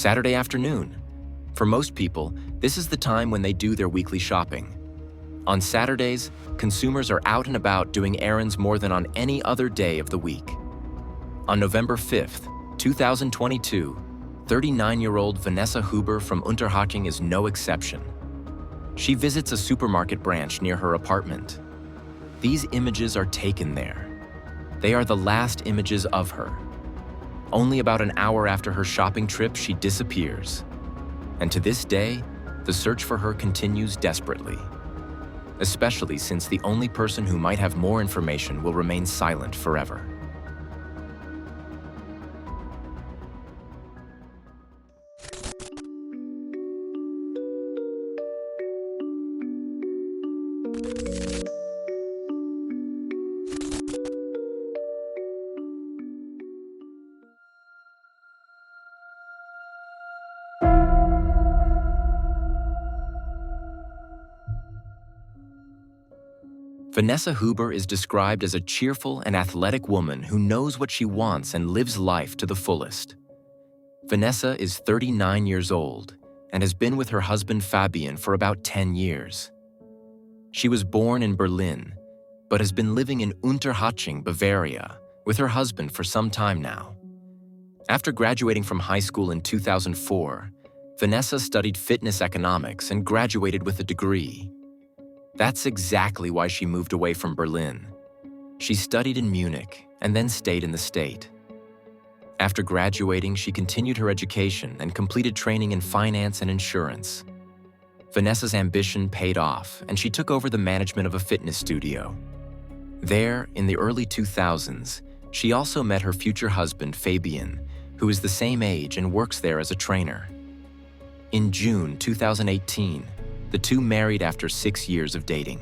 Saturday afternoon. For most people, this is the time when they do their weekly shopping. On Saturdays, consumers are out and about doing errands more than on any other day of the week. On November 5th, 2022, 39-year-old Vanessa Huber from Unterhaching is no exception. She visits a supermarket branch near her apartment. These images are taken there. They are the last images of her. Only about an hour after her shopping trip, she disappears. And to this day, the search for her continues desperately. Especially since the only person who might have more information will remain silent forever. Vanessa Huber is described as a cheerful and athletic woman who knows what she wants and lives life to the fullest. Vanessa is 39 years old and has been with her husband Fabian for about 10 years. She was born in Berlin, but has been living in Unterhaching, Bavaria, with her husband for some time now. After graduating from high school in 2004, Vanessa studied fitness economics and graduated with a degree. That's exactly why she moved away from Berlin. She studied in Munich and then stayed in the state. After graduating, she continued her education and completed training in finance and insurance. Vanessa's ambition paid off, and she took over the management of a fitness studio. There, in the early 2000s, she also met her future husband, Fabian, who is the same age and works there as a trainer. In June 2018, the two married after 6 years of dating.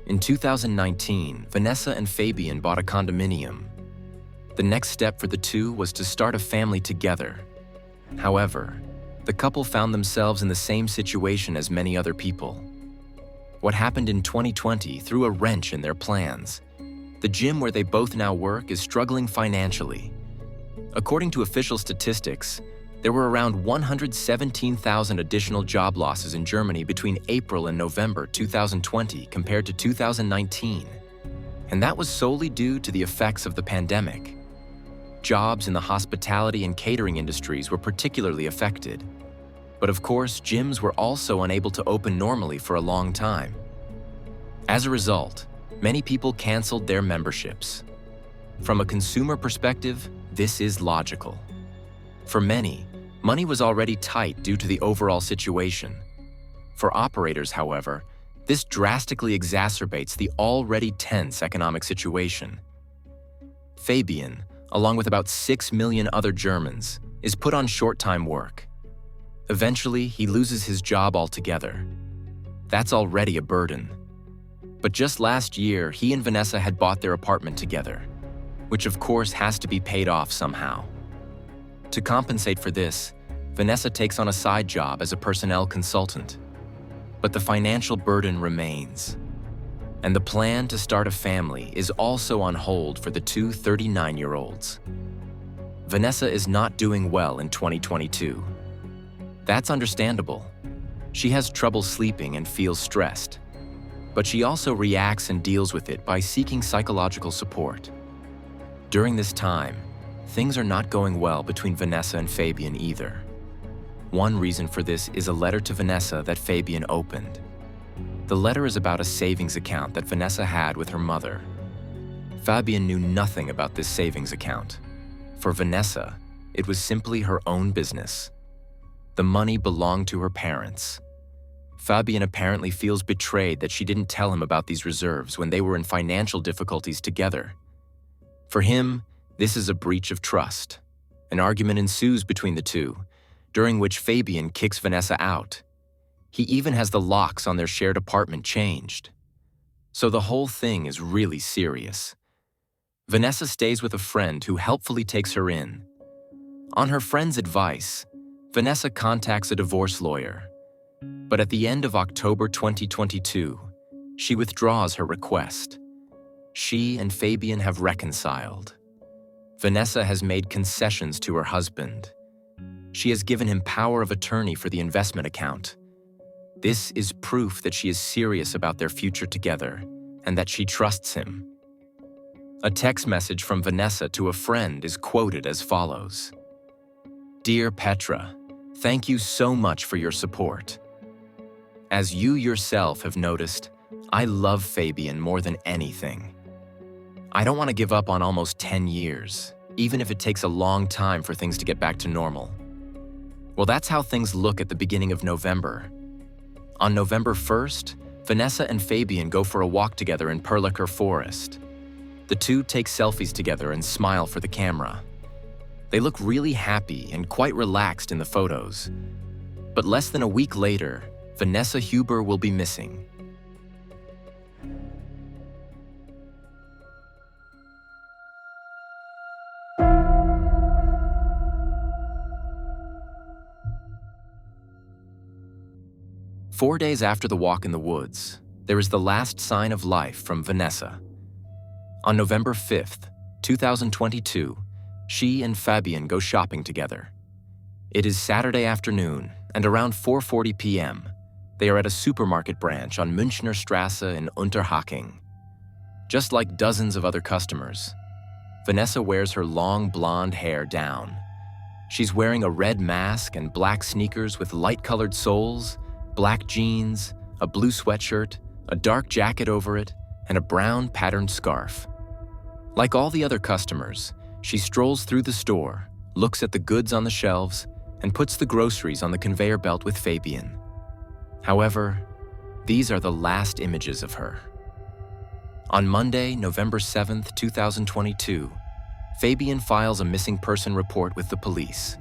In 2019, Vanessa and Fabian bought a condominium. The next step for the two was to start a family together. However, the couple found themselves in the same situation as many other people. What happened in 2020 threw a wrench in their plans. The gym where they both now work is struggling financially. According to official statistics, there were around 117,000 additional job losses in Germany between April and November 2020 compared to 2019. And that was solely due to the effects of the pandemic. Jobs in the hospitality and catering industries were particularly affected. But of course, gyms were also unable to open normally for a long time. As a result, many people canceled their memberships. From a consumer perspective, this is logical. For many, money was already tight due to the overall situation. For operators, however, this drastically exacerbates the already tense economic situation. Fabian, along with about 6 million other Germans, is put on short-time work. Eventually, he loses his job altogether. That's already a burden. But just last year, he and Vanessa had bought their apartment together, which of course has to be paid off somehow. To compensate for this, Vanessa takes on a side job as a personnel consultant. But the financial burden remains. And the plan to start a family is also on hold for the two 39-year-olds. Vanessa is not doing well in 2022. That's understandable. She has trouble sleeping and feels stressed. But she also reacts and deals with it by seeking psychological support. During this time, things are not going well between Vanessa and Fabian either. One reason for this is a letter to Vanessa that Fabian opened. The letter is about a savings account that Vanessa had with her mother. Fabian knew nothing about this savings account. For Vanessa, it was simply her own business. The money belonged to her parents. Fabian apparently feels betrayed that she didn't tell him about these reserves when they were in financial difficulties together. For him, this is a breach of trust. An argument ensues between the two, during which Fabian kicks Vanessa out. He even has the locks on their shared apartment changed. So the whole thing is really serious. Vanessa stays with a friend who helpfully takes her in. On her friend's advice, Vanessa contacts a divorce lawyer. But at the end of October 2022, she withdraws her request. She and Fabian have reconciled. Vanessa has made concessions to her husband. She has given him power of attorney for the investment account. This is proof that she is serious about their future together and that she trusts him. A text message from Vanessa to a friend is quoted as follows: "Dear Petra, thank you so much for your support. As you yourself have noticed, I love Fabian more than anything. I don't want to give up on almost 10 years, even if it takes a long time for things to get back to normal." Well, that's how things look at the beginning of November. On November 1st, Vanessa and Fabian go for a walk together in Perliker Forest. The two take selfies together and smile for the camera. They look really happy and quite relaxed in the photos. But less than a week later, Vanessa Huber will be missing. Four days after the walk in the woods, there is the last sign of life from Vanessa. On November 5th, 2022, she and Fabian go shopping together. It is Saturday afternoon, and around 4:40 p.m., they are at a supermarket branch on Münchner Strasse in Unterhaching. Just like dozens of other customers, Vanessa wears her long blonde hair down. She's wearing a red mask and black sneakers with light-colored soles, black jeans, a blue sweatshirt, a dark jacket over it, and a brown patterned scarf. Like all the other customers, she strolls through the store, looks at the goods on the shelves, and puts the groceries on the conveyor belt with Fabian. However, these are the last images of her. On Monday, November 7th, 2022, Fabian files a missing person report with the police.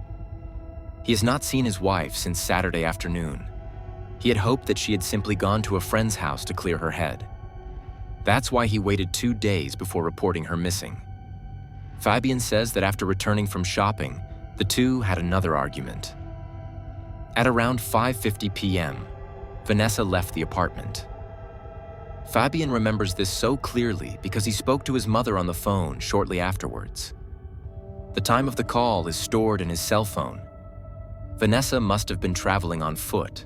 He has not seen his wife since Saturday afternoon. He had hoped that she had simply gone to a friend's house to clear her head. That's why he waited 2 days before reporting her missing. Fabian says that after returning from shopping, the two had another argument. At around 5:50 p.m., Vanessa left the apartment. Fabian remembers this so clearly because he spoke to his mother on the phone shortly afterwards. The time of the call is stored in his cell phone. Vanessa must have been traveling on foot.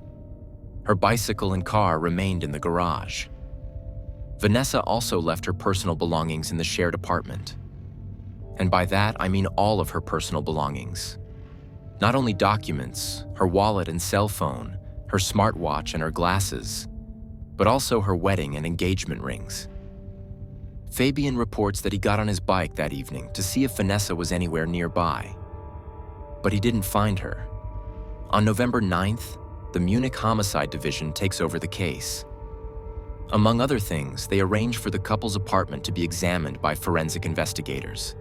Her bicycle and car remained in the garage. Vanessa also left her personal belongings in the shared apartment. And by that, I mean all of her personal belongings. Not only documents, her wallet and cell phone, her smartwatch and her glasses, but also her wedding and engagement rings. Fabian reports that he got on his bike that evening to see if Vanessa was anywhere nearby. But he didn't find her. On November 9th, the Munich Homicide Division takes over the case. Among other things, they arrange for the couple's apartment to be examined by forensic investigators.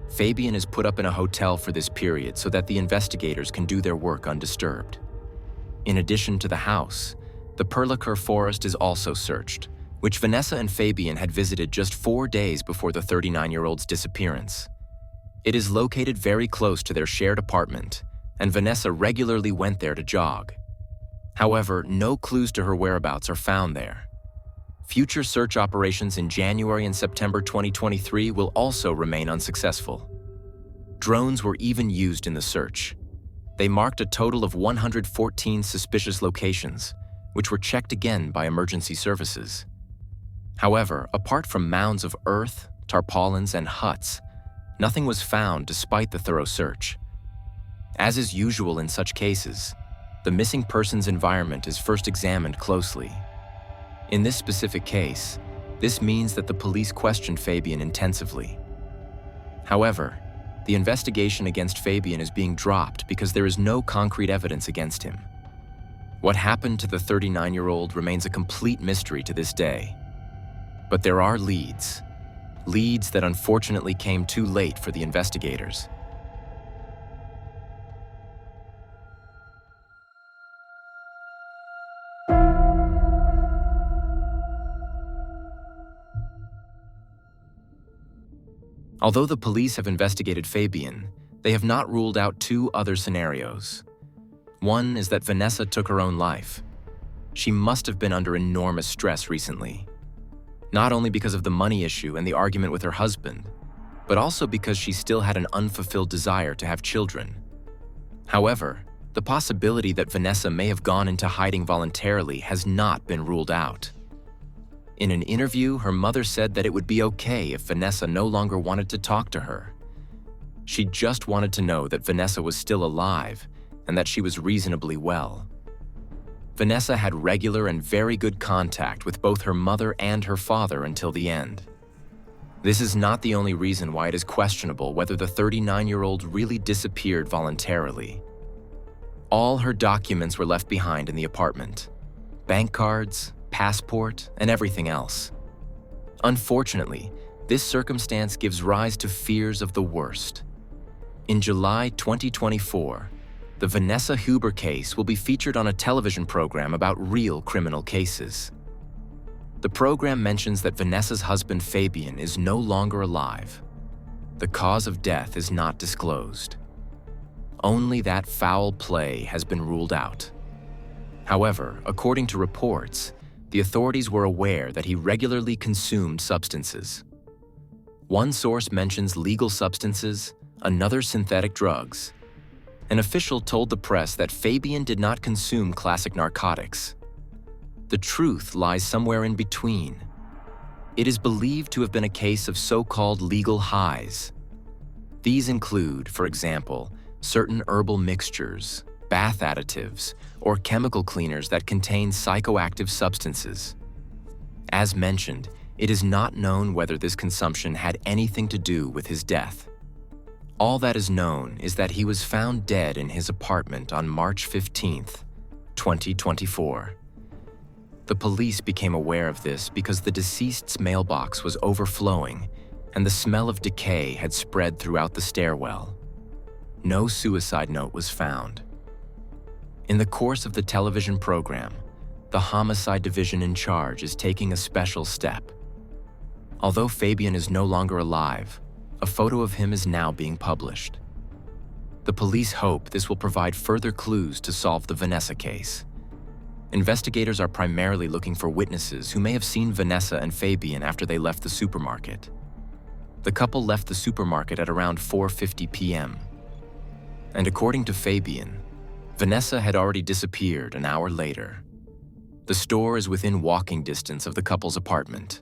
Fabian is put up in a hotel for this period so that the investigators can do their work undisturbed. In addition to the house, the Perliker Forest is also searched, which Vanessa and Fabian had visited just 4 days before the 39-year-old's disappearance. It is located very close to their shared apartment, and Vanessa regularly went there to jog. However, no clues to her whereabouts are found there. Future search operations in January and September 2023 will also remain unsuccessful. Drones were even used in the search. They marked a total of 114 suspicious locations, which were checked again by emergency services. However, apart from mounds of earth, tarpaulins, and huts, nothing was found despite the thorough search. As is usual in such cases, the missing person's environment is first examined closely. In this specific case, this means that the police questioned Fabian intensively. However, the investigation against Fabian is being dropped because there is no concrete evidence against him. What happened to the 39-year-old remains a complete mystery to this day. But there are leads that unfortunately came too late for the investigators. Although the police have investigated Fabian, they have not ruled out 2 other scenarios. One is that Vanessa took her own life. She must have been under enormous stress recently. Not only because of the money issue and the argument with her husband, but also because she still had an unfulfilled desire to have children. However, the possibility that Vanessa may have gone into hiding voluntarily has not been ruled out. In an interview, her mother said that it would be okay if Vanessa no longer wanted to talk to her. She just wanted to know that Vanessa was still alive and that she was reasonably well. Vanessa had regular and very good contact with both her mother and her father until the end. This is not the only reason why it is questionable whether the 39-year-old really disappeared voluntarily. All her documents were left behind in the apartment: bank cards, passport, and everything else. Unfortunately, this circumstance gives rise to fears of the worst. In July 2024, the Vanessa Huber case will be featured on a television program about real criminal cases. The program mentions that Vanessa's husband Fabian is no longer alive. The cause of death is not disclosed. Only that foul play has been ruled out. However, according to reports, the authorities were aware that he regularly consumed substances. One source mentions legal substances, another synthetic drugs. An official told the press that Fabian did not consume classic narcotics. The truth lies somewhere in between. It is believed to have been a case of so-called legal highs. These include, for example, certain herbal mixtures, bath additives, or chemical cleaners that contain psychoactive substances. As mentioned, it is not known whether this consumption had anything to do with his death. All that is known is that he was found dead in his apartment on March 15, 2024. The police became aware of this because the deceased's mailbox was overflowing and the smell of decay had spread throughout the stairwell. No suicide note was found. In the course of the television program, the homicide division in charge is taking a special step. Although Fabian is no longer alive, a photo of him is now being published. The police hope this will provide further clues to solve the Vanessa case. Investigators are primarily looking for witnesses who may have seen Vanessa and Fabian after they left the supermarket. The couple left the supermarket at around 4:50 p.m. And according to Fabian, Vanessa had already disappeared an hour later. The store is within walking distance of the couple's apartment.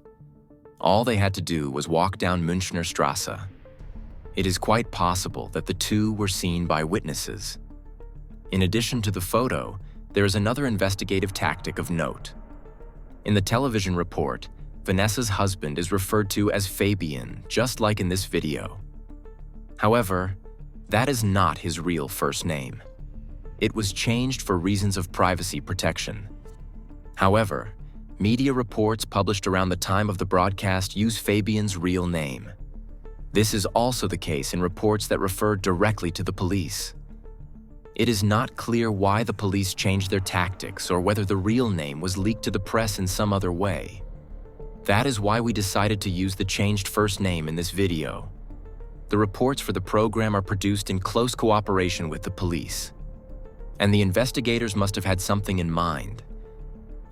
All they had to do was walk down Münchner Strasse. It is quite possible that the two were seen by witnesses. In addition to the photo, there is another investigative tactic of note. In the television report, Vanessa's husband is referred to as Fabian, just like in this video. However, that is not his real first name. It was changed for reasons of privacy protection. However, media reports published around the time of the broadcast use Fabian's real name. This is also the case in reports that refer directly to the police. It is not clear why the police changed their tactics or whether the real name was leaked to the press in some other way. That is why we decided to use the changed first name in this video. The reports for the program are produced in close cooperation with the police. And the investigators must have had something in mind.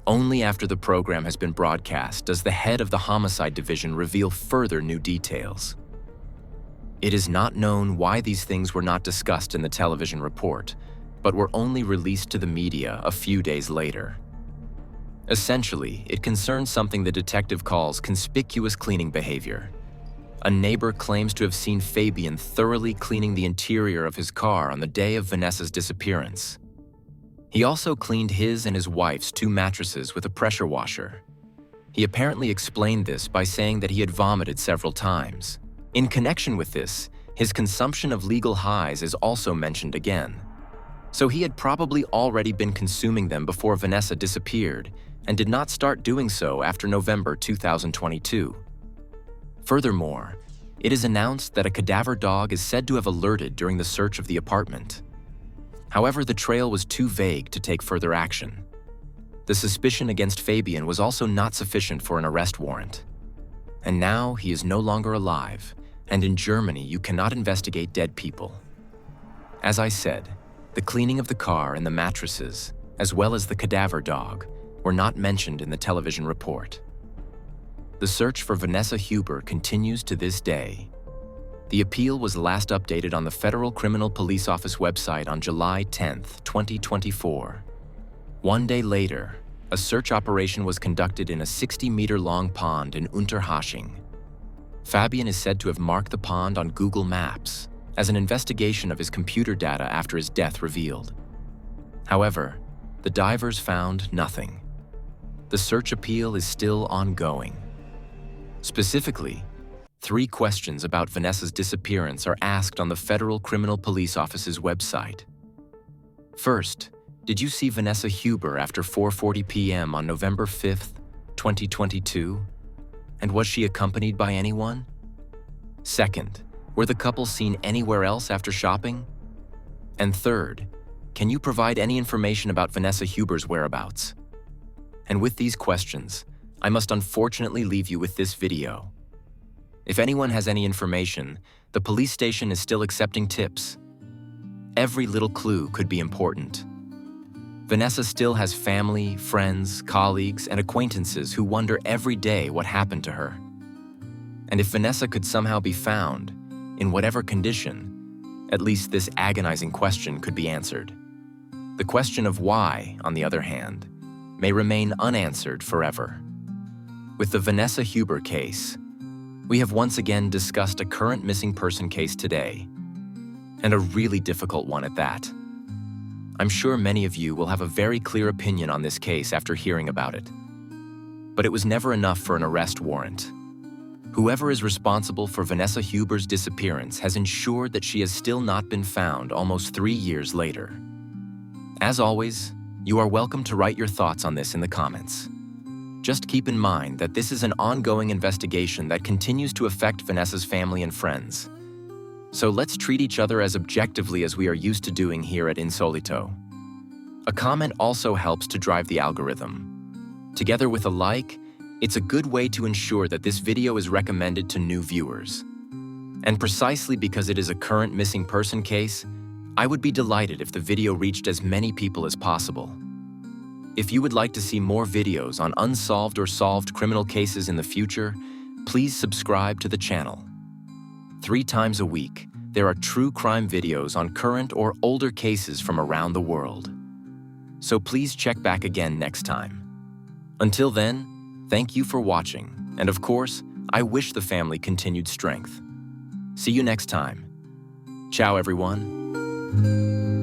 Only after the program has been broadcast does the head of the homicide division reveal further new details. It is not known why these things were not discussed in the television report, but were only released to the media a few days later. Essentially, it concerns something the detective calls conspicuous cleaning behavior. A neighbor claims to have seen Fabian thoroughly cleaning the interior of his car on the day of Vanessa's disappearance. He also cleaned his and his wife's 2 mattresses with a pressure washer. He apparently explained this by saying that he had vomited several times. In connection with this, his consumption of legal highs is also mentioned again. So he had probably already been consuming them before Vanessa disappeared and did not start doing so after November 2022. Furthermore, it is announced that a cadaver dog is said to have alerted during the search of the apartment. However, the trail was too vague to take further action. The suspicion against Fabian was also not sufficient for an arrest warrant. And now he is no longer alive, and in Germany you cannot investigate dead people. As I said, the cleaning of the car and the mattresses, as well as the cadaver dog, were not mentioned in the television report. The search for Vanessa Huber continues to this day. The appeal was last updated on the Federal Criminal Police Office website on July 10, 2024. One day later, a search operation was conducted in a 60-meter-long pond in Unterhaching. Fabian is said to have marked the pond on Google Maps, as an investigation of his computer data after his death revealed. However, the divers found nothing. The search appeal is still ongoing. Specifically, 3 questions about Vanessa's disappearance are asked on the Federal Criminal Police Office's website. First, did you see Vanessa Huber after 4:40 p.m. on November 5, 2022? And was she accompanied by anyone? Second, were the couple seen anywhere else after shopping? And third, can you provide any information about Vanessa Huber's whereabouts? And with these questions, I must unfortunately leave you with this video. If anyone has any information, the police station is still accepting tips. Every little clue could be important. Vanessa still has family, friends, colleagues, and acquaintances who wonder every day what happened to her. And if Vanessa could somehow be found, in whatever condition, at least this agonizing question could be answered. The question of why, on the other hand, may remain unanswered forever. With the Vanessa Huber case, we have once again discussed a current missing person case today, and a really difficult one at that. I'm sure many of you will have a very clear opinion on this case after hearing about it. But it was never enough for an arrest warrant. Whoever is responsible for Vanessa Huber's disappearance has ensured that she has still not been found almost 3 years later. As always, you are welcome to write your thoughts on this in the comments. Just keep in mind that this is an ongoing investigation that continues to affect Vanessa's family and friends. So let's treat each other as objectively as we are used to doing here at Insolito. A comment also helps to drive the algorithm. Together with a like, it's a good way to ensure that this video is recommended to new viewers. And precisely because it is a current missing person case, I would be delighted if the video reached as many people as possible. If you would like to see more videos on unsolved or solved criminal cases in the future, please subscribe to the channel. 3 times a week, there are true crime videos on current or older cases from around the world. So please check back again next time. Until then, thank you for watching, and of course, I wish the family continued strength. See you next time. Ciao, everyone.